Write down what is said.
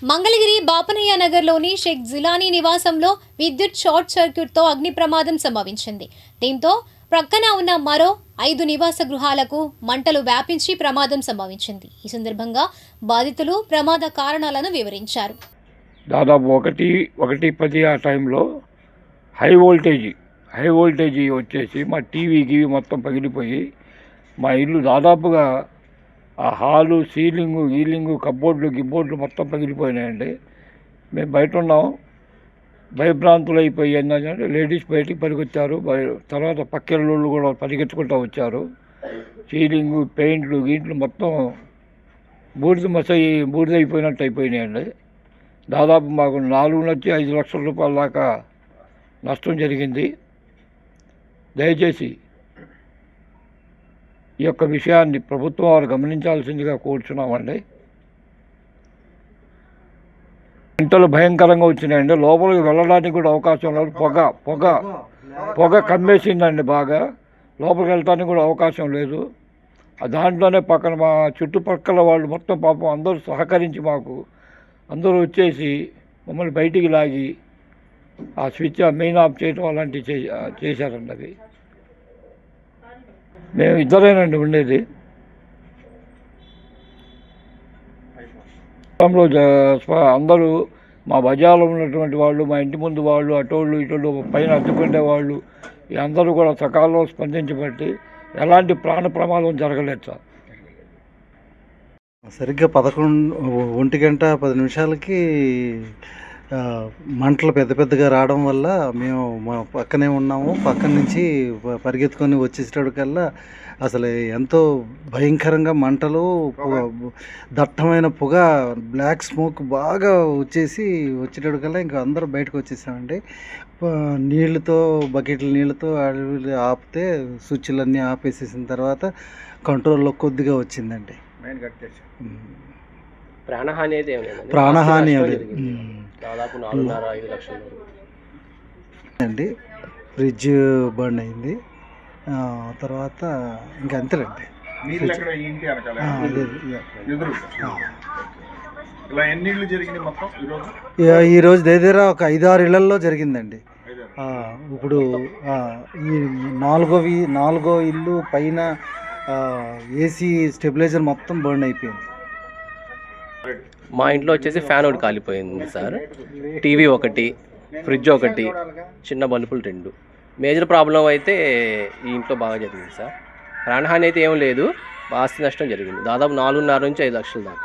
మంగళగిరి బాపనయ్య నగర్లోని షేక్ జిలానీ నివాసంలో విద్యుత్ షార్ట్ సర్క్యూట్తో అగ్ని ప్రమాదం సంభవించింది. దీంతో ప్రక్కన ఉన్న మరో 5 నివాస గృహాలకు మంటలు వ్యాపించి ప్రమాదం సంభవించింది. ఈ సందర్భంగా బాధితులు ప్రమాద కారణాలను వివరించారు. దాదాపు 1:10 ఆ టైంలో హై వోల్టేజీ వచ్చేసి మా టీవీ మొత్తం పగిలిపోయి మా ఇల్లు దాదాపుగా ఆ హాలు, సీలింగు, గిబ్బోర్డులు మొత్తం పగిలిపోయినాయండి. మేము బయట ఉన్నాం, భయభ్రాంతులు అయిపోయి ఏంటంటే లేడీస్ బయటికి పరిగెత్తారు. తర్వాత పక్కెళ్ళు కూడా పరిగెత్తుకుంటూ వచ్చారు. సీలింగు, గీంట్లు మొత్తం బూడిదైపోయినట్టు అయిపోయినాయండి. దాదాపు మాకు 4-5 లక్షల రూపాయల దాకా నష్టం జరిగింది. దయచేసి ఈ యొక్క విషయాన్ని ప్రభుత్వం వారు గమనించాల్సిందిగా కోరుచున్నామండి. మంటలు భయంకరంగా వచ్చినాయండి. లోపలికి వెళ్ళడానికి కూడా అవకాశం లేదు. పొగ కమ్మేసిందండి. బాగా లోపలికి వెళ్ళడానికి కూడా అవకాశం లేదు. దాంట్లోనే పక్కన మా చుట్టుపక్కల వాళ్ళు మొత్తం పాపం అందరూ సహకరించి మాకు అందరూ వచ్చేసి మమ్మల్ని బయటికి లాగి ఆ స్విచ్ మెయిన్ ఆఫ్ చేయడం అలాంటివి చేశారండి. అవి మేము ఇద్దరేనండి ఉండేది. అందరూ మా బజార్లో ఉన్నటువంటి వాళ్ళు, మా ఇంటి ముందు వాళ్ళు, అటోళ్ళు ఇటోళ్ళు, పైన అద్దుకునే వాళ్ళు అందరూ కూడా సకాలంలో స్పందించబట్టి ఎలాంటి ప్రాణ ప్రమాదం జరగలేదు సార్. సరిగ్గా 1:10 మంటలు పెద్దగా రావడం వల్ల మేము మా పక్కనే ఉన్నాము. పక్కన నుంచి పరిగెత్తుకొని వచ్చేసేటప్పటికల్లా అసలు ఎంతో భయంకరంగా మంటలు, దట్టమైన పొగ, బ్లాక్ స్మోక్ బాగా వచ్చేటప్పటికల్లా ఇంకా అందరూ బయటకు వచ్చేసామండి. బకెట్ల నీళ్ళతో ఆపితే స్విచ్లన్నీ ఆపేసేసిన తర్వాత కంట్రోల్లో కొద్దిగా వచ్చిందండి. ప్రాణహాని దాదాపు 4.5 లక్షలు అండి. ఫ్రిడ్జ్ బర్న్ అయింది. తర్వాత ఇంకా అంతేనండి. ఈరోజు దగ్గర ఒక 5-6 ఇళ్లలో జరిగిందండి. ఇప్పుడు ఈ నాలుగో ఇల్లు పైన ఏసీ స్టెబిలైజర్ మొత్తం బర్న్ అయిపోయింది. మా ఇంట్లో వచ్చేసి ఫ్యాన్ ఒకటి కాలిపోయింది సార్. టీవీ ఒకటి, ఫ్రిడ్జ్ ఒకటి, చిన్న బల్బులు 2. మేజర్ ప్రాబ్లం అయితే ఈ ఇంట్లో బాగా జరిగింది సార్. ప్రాణహాని అయితే ఏం లేదు, ఆస్తి నష్టం జరిగింది. దాదాపు 4.5 నుంచి 5 లక్షల దాకా.